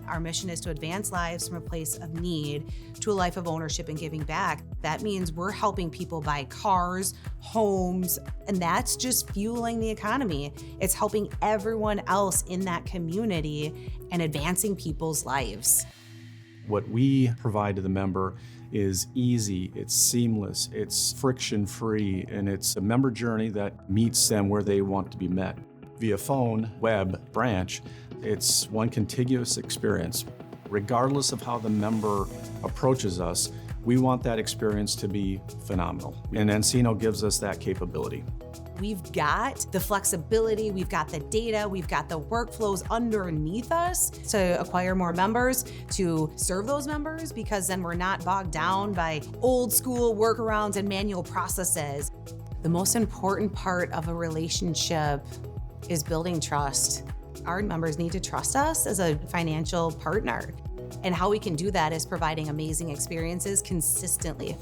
Our mission is to advance lives from a place of need to a life of ownership and giving back. That means we're helping people buy cars, homes, and that's just fueling the economy. It's helping everyone else in that community and advancing people's lives. What we provide to the member is easy, it's seamless, it's friction-free, and it's a member journey that meets them where they want to be met. Via phone, web, branch, it's one contiguous experience. Regardless of how the member approaches us, we want that experience to be phenomenal, and nCino gives us that capability. We've got the flexibility, we've got the data, we've got the workflows underneath us to acquire more members, to serve those members, because then we're not bogged down by old school workarounds and manual processes. The most important part of a relationship is building trust. Our members need to trust us as a financial partner. And how we can do that is providing amazing experiences consistently.